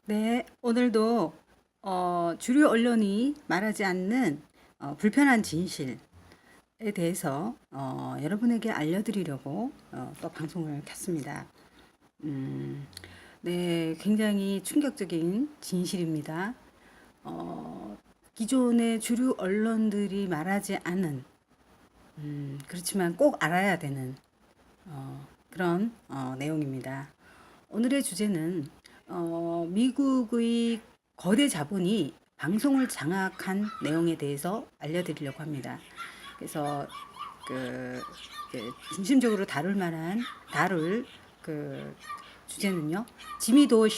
네, 오늘도 주류 언론이 말하지 않는 불편한 진실에 대해서 여러분에게 알려드리려고 또 방송을 켰습니다. 음, 네, 굉장히 충격적인 진실입니다. 기존의 주류 언론들이 말하지 않은, 그렇지만 꼭 알아야 되는 그런 내용입니다. 오늘의 주제는 미국의 거대 자본이 방송을 장악한 내용에 대해서 알려드리려고 합니다. 그래서 그 중심적으로 다룰 그 주제는요. 지미 도어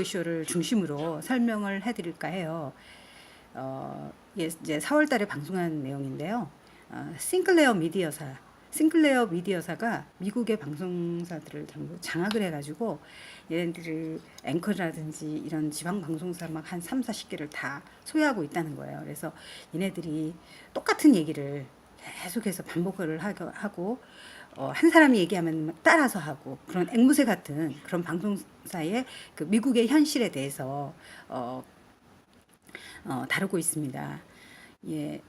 쇼를 중심으로 설명을 해드릴까 해요. 이제 4월 달에 방송한 내용인데요. 싱클레어 미디어사가 미국의 방송사들을 전부 장악을 해가지고 얘네들이 앵커라든지 이런 지방 방송사 막 한 3, 40개를 다 소유하고 있다는 거예요. 그래서 얘네들이 똑같은 얘기를 계속해서 반복을 하고 한 사람이 얘기하면 따라서 하고 그런 앵무새 같은 그런 방송사의 그 미국의 현실에 대해서 다루고 있습니다. 예,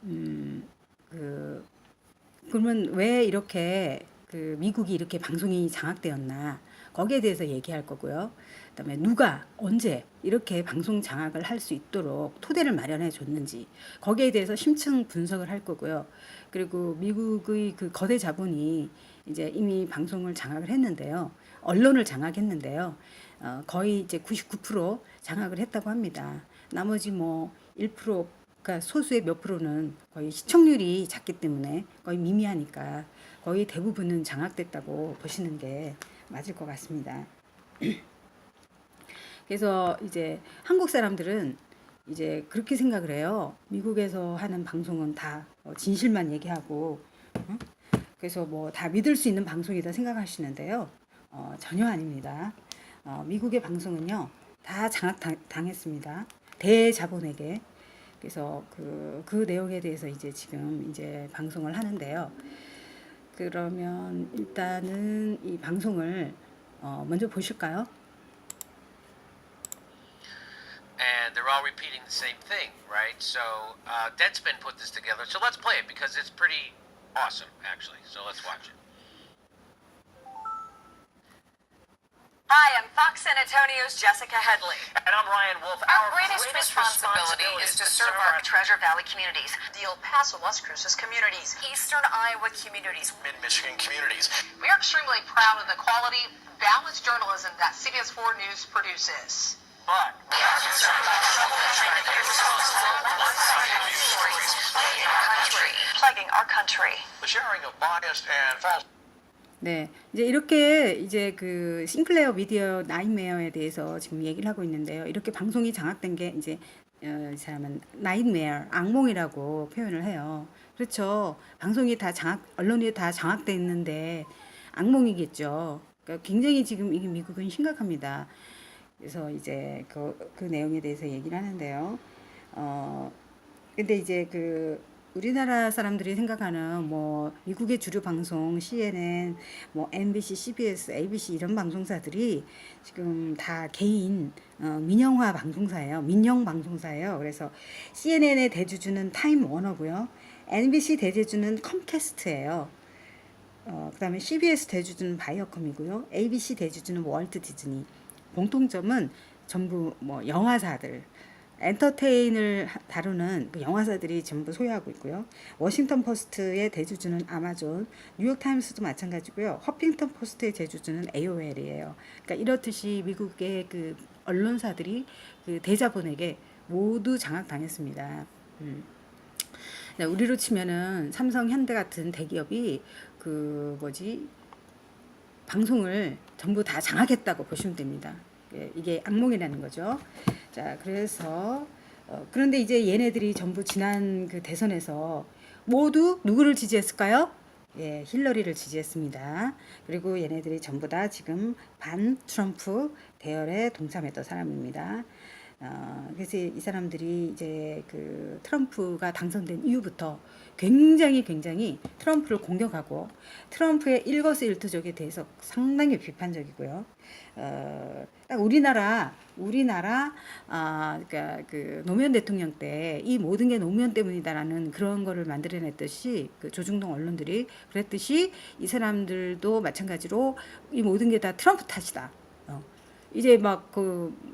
그 그러면 왜 이렇게 그 미국이 이렇게 방송이 장악되었나 거기에 대해서 얘기할 거고요. 그다음에 누가 언제 이렇게 방송 장악을 할 수 있도록 토대를 마련해 줬는지 거기에 대해서 심층 분석을 할 거고요. 그리고 미국의 그 거대 자본이 이제 이미 방송을 장악을 했는데요. 언론을 장악했는데요. 거의 이제 99% 장악을 했다고 합니다. 나머지 뭐 1%, 그러니까 소수의 몇 프로는 거의 시청률이 작기 때문에 거의 미미하니까 거의 대부분은 장악됐다고 보시는 게 맞을 것 같습니다. 그래서 이제 한국 사람들은 이제 그렇게 생각을 해요. 미국에서 하는 방송은 다 진실만 얘기하고, 그래서 뭐 다 믿을 수 있는 방송이다 생각하시는데요. 전혀 아닙니다. 미국의 방송은요, 다 장악당했습니다. 대자본에게. 그래서 그 내용에 대해서 이제 지금 이제 방송을 하는데요. 그러면 일단은 이 방송을 먼저 보실까요? And they're all repeating the same thing, right? So Deadspin put this together. So let's play it because it's pretty awesome, actually. So let's watch it. Hi, I'm Fox San Antonio's Jessica Headley. And I'm Ryan Wolf. Our greatest responsibility is to serve our Treasure Valley communities, the El Paso, Las Cruces communities, Eastern Iowa communities, Mid-Michigan communities. We are extremely proud of the quality, balanced journalism that CBS 4 News produces. But We are concerned about trouble and trying to be responsible, one-sided news stories plaguing our country. the sharing of biased and false. 네, 이제 이렇게 이제 그 싱클레어 미디어 나인메어에 대해서 지금 얘기를 하고 있는데요. 이렇게 방송이 장악된 게 이제 이 사람은 나인메어, 악몽이라고 표현을 해요. 그렇죠. 방송이 다 언론이 다 장악돼 있는데 악몽이겠죠. 그러니까 굉장히 지금 이게 미국은 심각합니다. 그래서 이제 그 내용에 대해서 얘기를 하는데요. 근데 이제 우리나라 사람들이 생각하는 뭐 미국의 주류 방송 CNN, 뭐 MBC, CBS, ABC 이런 방송사들이 지금 다 개인 민영화 방송사예요. 민영 방송사예요. 그래서 CNN의 대주주는 타임 워너고요. NBC 대주주는 컴캐스트예요. 그다음에 CBS 대주주는 바이어컴이고요. ABC 대주주는 월트 디즈니. 공통점은 전부 뭐 영화사들, 엔터테인을 다루는 그 영화사들이 전부 소유하고 있고요. 워싱턴 포스트의 대주주는 아마존, 뉴욕 타임스도 마찬가지고요. 허핑턴 포스트의 대주주는 AOL이에요. 그러니까 이렇듯이 미국의 그 언론사들이 그 대자본에게 모두 장악당했습니다. 우리로 치면은 삼성, 현대 같은 대기업이 방송을 전부 다 장악했다고 보시면 됩니다. 이게 악몽이라는 거죠. 자, 그래서 그런데 이제 얘네들이 전부 지난 그 대선에서 모두 누구를 지지했을까요? 예, 힐러리를 지지했습니다. 그리고 얘네들이 전부 다 지금 반 트럼프 대열에 동참했던 사람입니다. 그래서 이 사람들이 이제 그 트럼프가 당선된 이후부터 굉장히 트럼프를 공격하고 트럼프의 일거수일투족에 대해서 상당히 비판적이고요. 딱 우리나라 그러니까 그 노무현 대통령 때 이 모든 게 노무현 때문이다라는 그런 거를 만들어냈듯이 그 조중동 언론들이 그랬듯이 이 사람들도 마찬가지로 이 모든 게 다 트럼프 탓이다. 이제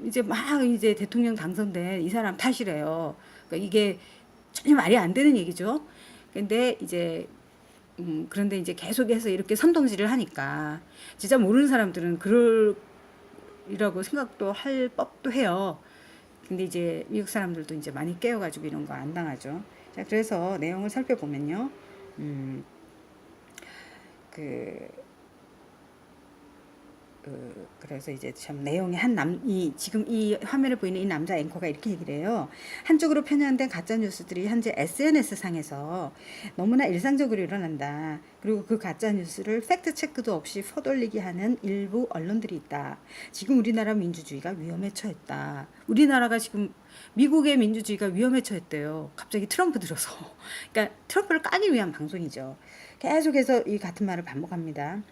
이제 대통령 당선된 이 사람 탓이래요. 그러니까 이게 전혀 말이 안 되는 얘기죠. 근데 이제 그런데 이제 계속해서 이렇게 선동질을 하니까 진짜 모르는 사람들은 그럴이라고 생각도 할 법도 해요. 근데 이제 미국 사람들도 이제 많이 깨어가지고 이런 거 안 당하죠. 자, 그래서 내용을 살펴보면요. 그래서 이제 참 내용이 지금 이 화면에 보이는 이 남자 앵커가 이렇게 얘기를 해요. 한쪽으로 편향된 가짜 뉴스들이 현재 SNS 상에서 너무나 일상적으로 일어난다. 그리고 그 가짜 뉴스를 팩트 체크도 없이 퍼돌리게 하는 일부 언론들이 있다. 지금 우리나라 민주주의가 위험에 처했다. 우리나라가 지금 미국의 민주주의가 위험에 처했대요. 갑자기 트럼프 들어서. 그러니까 트럼프를 까기 위한 방송이죠. 계속해서 이 같은 말을 반복합니다.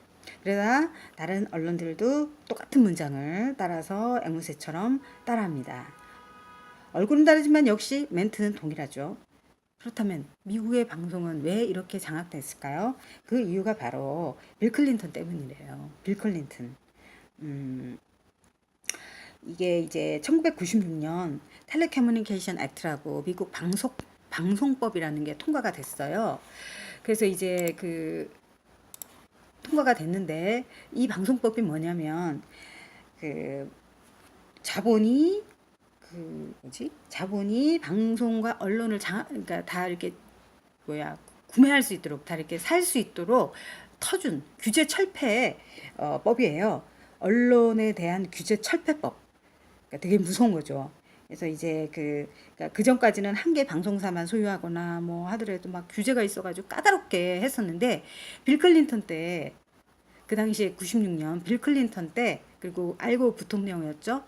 그러다 다른 언론들도 똑같은 문장을 따라서 앵무새처럼 따라합니다. 얼굴은 다르지만 역시 멘트는 동일하죠. 그렇다면 미국의 방송은 왜 이렇게 장악됐을까요? 그 이유가 바로 빌 클린턴 때문이래요. 빌 클린턴. 이게 이제 1996년 텔레커뮤니케이션 액트라고 미국 방송법이라는 게 통과가 됐어요. 그래서 이제 그 통과가 됐는데 이 방송법이 뭐냐면 그 자본이 방송과 언론을 그러니까 다 이렇게 구매할 수 있도록 다 이렇게 살 수 있도록 터준 규제 철폐 법이에요. 언론에 대한 규제 철폐법. 그러니까 되게 무서운 거죠. 그래서 이제 그러니까 그 전까지는 한 개 방송사만 소유하거나 뭐 하더라도 막 규제가 있어가지고 까다롭게 했었는데 빌 클린턴 때 그 당시에 96년 빌 클린턴 때 그리고 알고 부통령이었죠.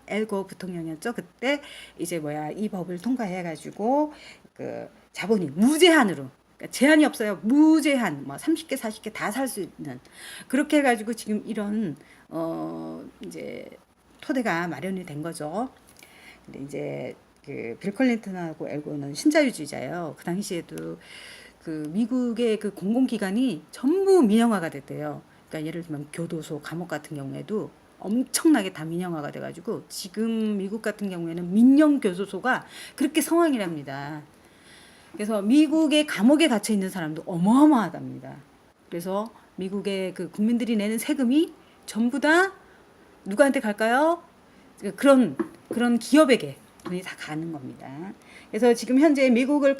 그때 이제 이 법을 통과해가지고 그 자본이 무제한으로 그러니까 제한이 없어요. 무제한 30개 40개 다 살 수 있는 그렇게 해가지고 지금 이런 이제 토대가 마련이 된 거죠. 근데 이제 그 빌 클린턴하고 알고는 신자유주의자예요. 그 당시에도 그 미국의 그 공공기관이 전부 민영화가 됐대요. 그러니까 예를 들면 교도소, 감옥 같은 경우에도 엄청나게 다 민영화가 돼가지고 지금 미국 같은 경우에는 민영 교도소가 그렇게 성황이랍니다. 그래서 미국의 감옥에 갇혀 있는 사람도 어마어마하답니다. 그래서 미국의 그 국민들이 내는 세금이 전부 다 누구한테 갈까요? 그런 기업에게 돈이 다 가는 겁니다. 그래서 지금 현재 미국의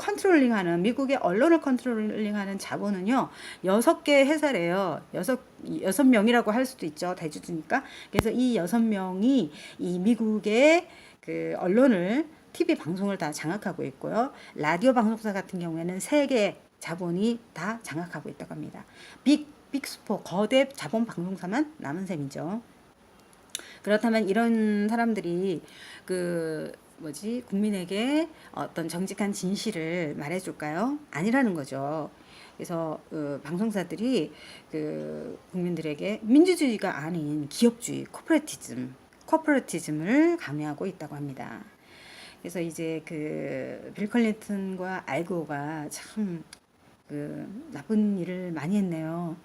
언론을 컨트롤링하는 자본은요, 6개 회사래요. 6명이라고 할 수도 있죠. 대주주니까. 그래서 이 6명이 이 미국의 그 언론을, TV 방송을 다 장악하고 있고요. 라디오 방송사 같은 경우에는 3개 자본이 다 장악하고 있다고 합니다. 빅4, 거대 자본 방송사만 남은 셈이죠. 그렇다면 이런 사람들이 국민에게 어떤 정직한 진실을 말해줄까요? 아니라는 거죠. 그래서 방송사들이 국민들에게 민주주의가 아닌 기업주의, 코퍼레티즘을 강요하고 있다고 합니다. 그래서 이제 빌 클린턴과 알고가 참 나쁜 일을 많이 했네요.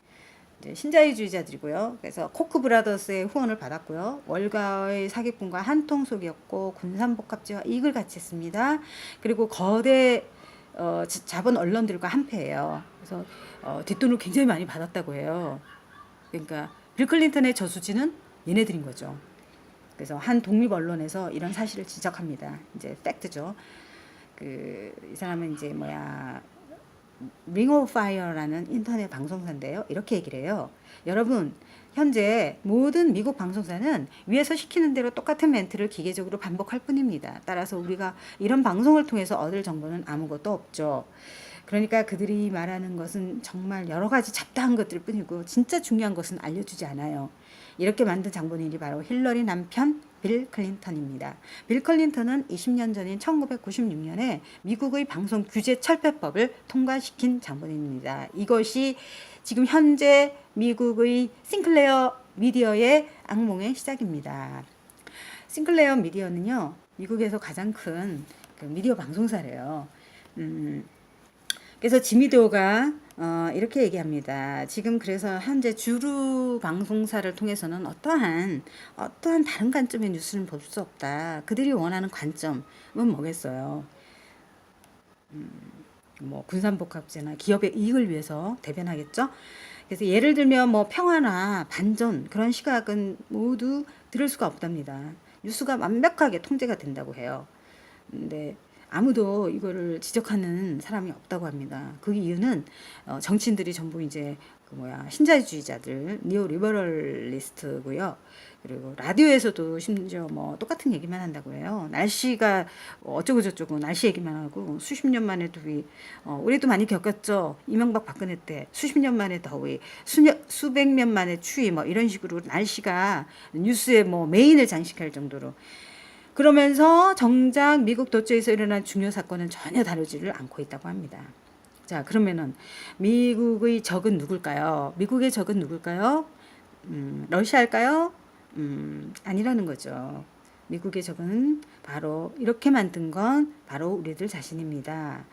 신자유주의자들이고요. 그래서 코크 브라더스의 후원을 받았고요. 월가의 사기꾼과 한통속이었고 군산복합지와 이익을 같이 했습니다. 그리고 거대 자본 언론들과 한패예요. 그래서 뒷돈을 굉장히 많이 받았다고 해요. 그러니까 빌 클린턴의 저수지는 얘네들인 거죠. 그래서 한 독립 언론에서 이런 사실을 지적합니다. 이제 팩트죠. 이 사람은 이제 링 오브 파이어라는 인터넷 방송사인데요. 이렇게 얘기를 해요. 여러분, 현재 모든 미국 방송사는 위에서 시키는 대로 똑같은 멘트를 기계적으로 반복할 뿐입니다. 따라서 우리가 이런 방송을 통해서 얻을 정보는 아무것도 없죠. 그러니까 그들이 말하는 것은 정말 여러 가지 잡다한 것들 뿐이고 진짜 중요한 것은 알려주지 않아요. 이렇게 만든 장본인이 바로 힐러리 남편 빌 클린턴입니다. 빌 클린턴은 20년 전인 1996년에 미국의 방송 규제 철폐법을 통과시킨 장본인입니다. 이것이 지금 현재 미국의 싱클레어 미디어의 악몽의 시작입니다. 싱클레어 미디어는요, 미국에서 가장 큰 그 미디어 방송사래요. 그래서 지미도가 이렇게 얘기합니다. 지금 그래서 현재 주류 방송사를 통해서는 어떠한 다른 관점의 뉴스는 볼 수 없다. 그들이 원하는 관점은 뭐겠어요? 뭐 군산복합제나 기업의 이익을 위해서 대변하겠죠. 그래서 예를 들면 뭐 평화나 반전 그런 시각은 모두 들을 수가 없답니다. 뉴스가 완벽하게 통제가 된다고 해요. 근데 아무도 이거를 지적하는 사람이 없다고 합니다. 그 이유는 정치인들이 전부 이제 신자유주의자들, 니오리버럴리스트고요. 그리고 라디오에서도 심지어 뭐 똑같은 얘기만 한다고 해요. 날씨가 어쩌고 저쩌고 날씨 얘기만 하고 수십 년 만에 더위, 우리도 많이 겪었죠. 이명박 박근혜 때 수십 년 만에 더위, 수백 년 만에 추위 뭐 이런 식으로 날씨가 뉴스의 뭐 메인을 장식할 정도로. 그러면서 정작 미국 도처에서 일어난 중요 사건은 전혀 다루지를 않고 있다고 합니다. 자, 그러면은 미국의 적은 누굴까요? 미국의 적은 누굴까요? 러시아일까요? 아니라는 거죠. 미국의 적은 바로 이렇게 만든 건 바로 우리들 자신입니다.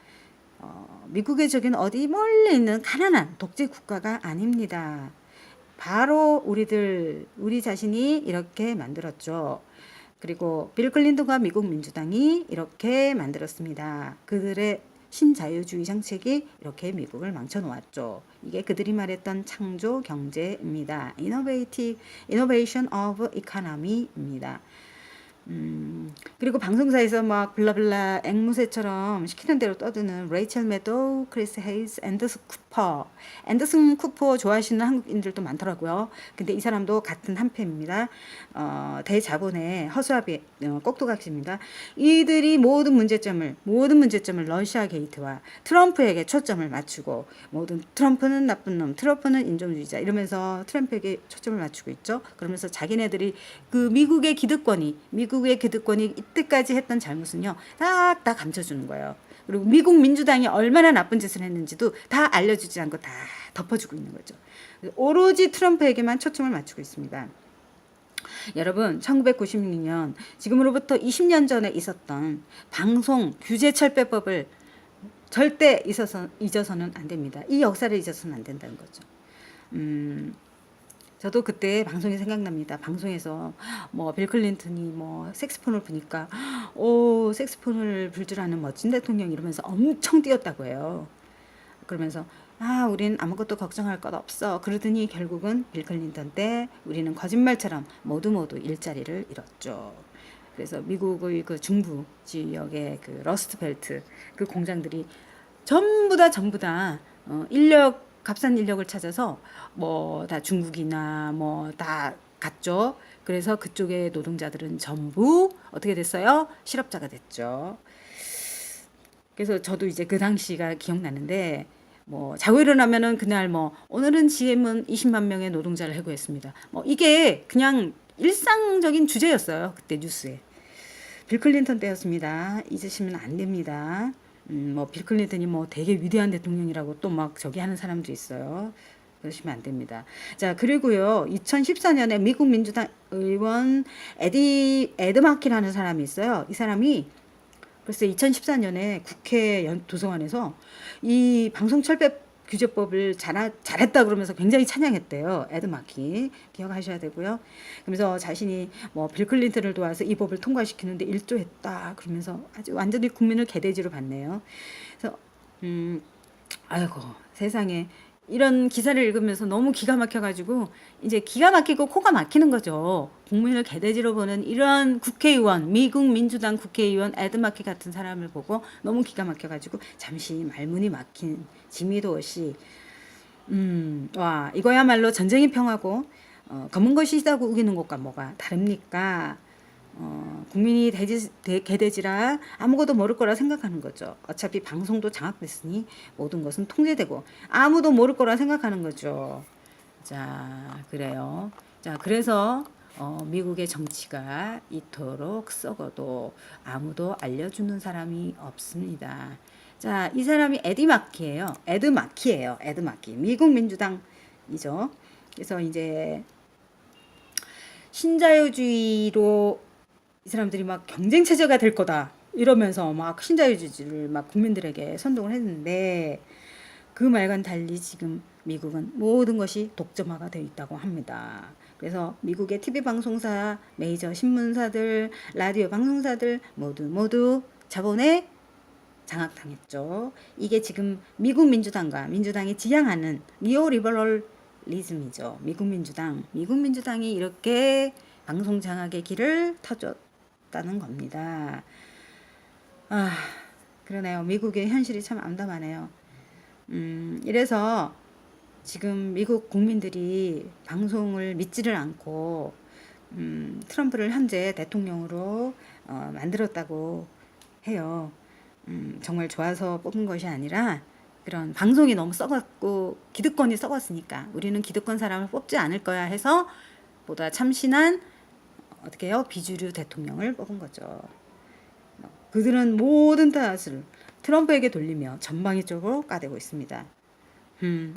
미국의 적은 어디 멀리 있는 가난한 독재 국가가 아닙니다. 바로 우리 자신이 이렇게 만들었죠. 그리고 빌 클린턴과 미국 민주당이 이렇게 만들었습니다. 그들의 신자유주의 정책이 이렇게 미국을 망쳐놓았죠. 이게 그들이 말했던 창조 경제입니다. Innovation of Economy입니다. 그리고 방송사에서 막 블라블라 앵무새처럼 시키는 대로 떠드는 레이첼 매도우, 크리스 헤이스, 앤더슨 쿠퍼 좋아하시는 한국인들도 많더라고요. 근데 이 사람도 같은 한패입니다. 대자본의 허수아비 꼭두각시입니다. 이들이 모든 문제점을 러시아 게이트와 트럼프에게 초점을 맞추고 트럼프는 나쁜 놈, 트럼프는 인종주의자 이러면서 트럼프에게 초점을 맞추고 있죠. 그러면서 자기네들이 그 미국의 기득권이 이때까지 했던 잘못은요 다 감춰주는 거예요. 그리고 미국 민주당이 얼마나 나쁜 짓을 했는지도 다 알려주지 않고 다 덮어주고 있는 거죠. 오로지 트럼프에게만 초점을 맞추고 있습니다. 여러분 1996년 지금으로부터 20년 전에 있었던 방송 규제 철폐법을 절대 잊어서는 안 됩니다. 이 역사를 잊어서는 안 된다는 거죠. 저도 그때 방송이 생각납니다. 방송에서 뭐 빌 클린턴이 뭐 색스폰을 부니까 색스폰을 불 줄 아는 멋진 대통령 이러면서 엄청 뛰었다고 해요. 그러면서 우린 아무것도 걱정할 것 없어. 그러더니 결국은 빌 클린턴 때 우리는 거짓말처럼 모두 일자리를 잃었죠. 그래서 미국의 그 중부 지역의 그 러스트벨트 그 공장들이 전부 다 값싼 인력을 찾아서 뭐 다 중국이나 뭐 다 갔죠. 그래서 그쪽의 노동자들은 전부 어떻게 됐어요? 실업자가 됐죠. 그래서 저도 이제 그 당시가 기억나는데 뭐 자고 일어나면은 그날 뭐 오늘은 GM은 20만 명의 노동자를 해고했습니다. 뭐 이게 그냥 일상적인 주제였어요. 그때 뉴스에. 빌 클린턴 때였습니다. 잊으시면 안 됩니다. 뭐 빌 클린턴이 뭐 되게 위대한 대통령이라고 또 막 저기 하는 사람도 있어요. 그러시면 안 됩니다. 자, 그리고요. 2014년에 미국 민주당 의원 에드 마키라는 사람이 있어요. 이 사람이 글쎄 2014년에 국회 도서관에서 이 방송철폐 규제법을 잘했다 그러면서 굉장히 찬양했대요. 에드 마키 기억하셔야 되고요. 그러면서 자신이 뭐 빌 클린턴을 도와서 이 법을 통과시키는데 일조했다 그러면서 아주 완전히 국민을 개돼지로 봤네요. 그래서 아이고 세상에 이런 기사를 읽으면서 너무 기가 막혀가지고 이제 기가 막히고 코가 막히는 거죠. 국민을 개돼지로 보는 이런 국회의원, 미국 민주당 국회의원 에드 마키 같은 사람을 보고 너무 기가 막혀가지고 잠시 말문이 막힌 지미도 씨. 와 이거야말로 전쟁이 평화고 검은 것이 시다고 우기는 것과 뭐가 다릅니까? 국민이 개돼지라 아무것도 모를 거라 생각하는 거죠. 어차피 방송도 장악됐으니 모든 것은 통제되고 아무도 모를 거라 생각하는 거죠. 자, 그래요. 자, 그래서 미국의 정치가 이토록 썩어도 아무도 알려주는 사람이 없습니다. 자, 이 사람이 에드 마키예요. 에드 마키. 미국 민주당이죠. 그래서 이제 신자유주의로 이 사람들이 막 경쟁 체제가 될 거다 이러면서 막 신자유주의를 막 국민들에게 선동을 했는데 그 말과는 달리 지금 미국은 모든 것이 독점화가 되어 있다고 합니다. 그래서 미국의 TV 방송사, 메이저 신문사들, 라디오 방송사들 모두 자본에 장악당했죠. 이게 지금 미국 민주당과 민주당이 지향하는 니오리버럴리즘이죠. 미국 민주당이 이렇게 방송 장악의 길을 터줬다는 겁니다. 아, 그러네요. 미국의 현실이 참 암담하네요. 이래서 지금 미국 국민들이 방송을 믿지를 않고 트럼프를 현재 대통령으로 만들었다고 해요. 정말 좋아서 뽑은 것이 아니라 그런 방송이 너무 썩었고 기득권이 썩었으니까 우리는 기득권 사람을 뽑지 않을 거야 해서 보다 참신한 어떻게 해요? 비주류 대통령을 뽑은 거죠. 그들은 모든 탓을 트럼프에게 돌리며 전방위적으로 까대고 있습니다.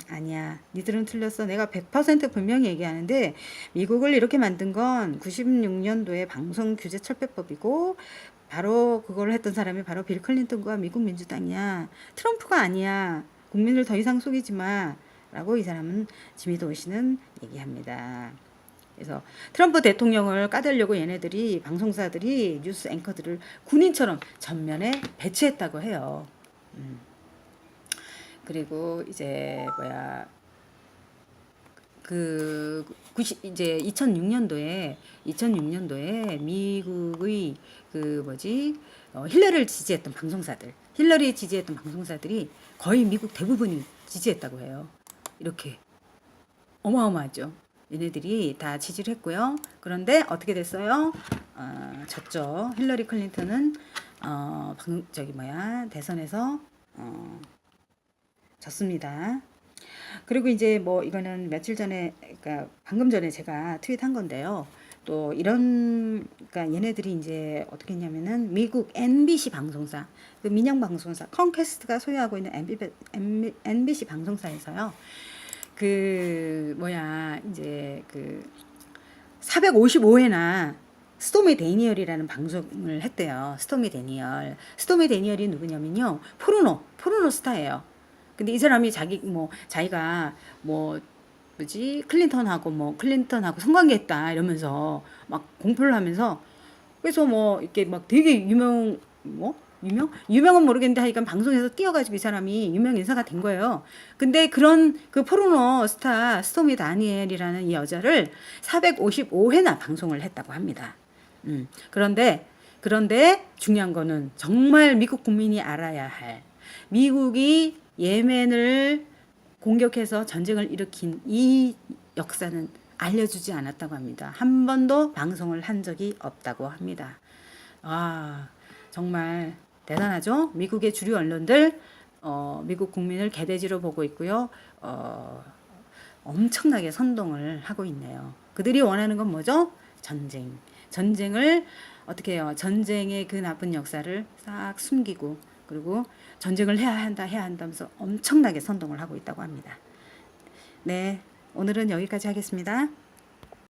아니야. 니들은 틀렸어. 내가 100% 분명히 얘기하는데 미국을 이렇게 만든 건 96년도에 방송규제철폐법이고 바로 그걸 했던 사람이 바로 빌 클린턴과 미국 민주당이야. 트럼프가 아니야. 국민을 더 이상 속이지 마. 라고 이 사람은 지미 도시는 얘기합니다. 그래서 트럼프 대통령을 까대려고 얘네들이 방송사들이 뉴스 앵커들을 군인처럼 전면에 배치했다고 해요. 그리고 이제 이제 2006년도에 미국의 힐러리를 지지했던 방송사들이 거의 미국 대부분이 지지했다고 해요. 이렇게 어마어마하죠. 얘네들이 다 지지를 했고요. 그런데 어떻게 됐어요? 졌죠. 힐러리 클린턴은 대선에서 졌습니다. 그리고 이제 뭐 이거는 며칠 전에, 그러니까 방금 전에 제가 트윗한 건데요. 또 이런, 그러니까 얘네들이 이제 어떻게 했냐면은 미국 NBC 방송사, 그 민영 방송사, 컴캐스트가 소유하고 있는 NBC 방송사에서요. 이제 455회나 스토미 데니얼이라는 방송을 했대요. 스토미 데니얼이 누구냐면요. 포르노 스타예요. 근데 이 사람이 자기가 클린턴하고 성관계했다 이러면서 막 공표를 하면서 그래서 이렇게 막 되게 유명은 모르겠는데 하여간 방송에서 뛰어가지고 이 사람이 유명 인사가 된 거예요. 근데 그런 그 포르노 스타 스토미 다니엘이라는 이 여자를 455회나 방송을 했다고 합니다. 그런데 중요한 거는 정말 미국 국민이 알아야 할, 미국이 예멘을 공격해서 전쟁을 일으킨 이 역사는 알려주지 않았다고 합니다. 한 번도 방송을 한 적이 없다고 합니다. 정말 대단하죠? 미국의 주류 언론들 미국 국민을 개돼지로 보고 있고요. 엄청나게 선동을 하고 있네요. 그들이 원하는 건 뭐죠? 전쟁을 어떻게 해요? 전쟁의 그 나쁜 역사를 싹 숨기고 그리고 전쟁을 해야 한다면서 엄청나게 선동을 하고 있다고 합니다. 네, 오늘은 여기까지 하겠습니다.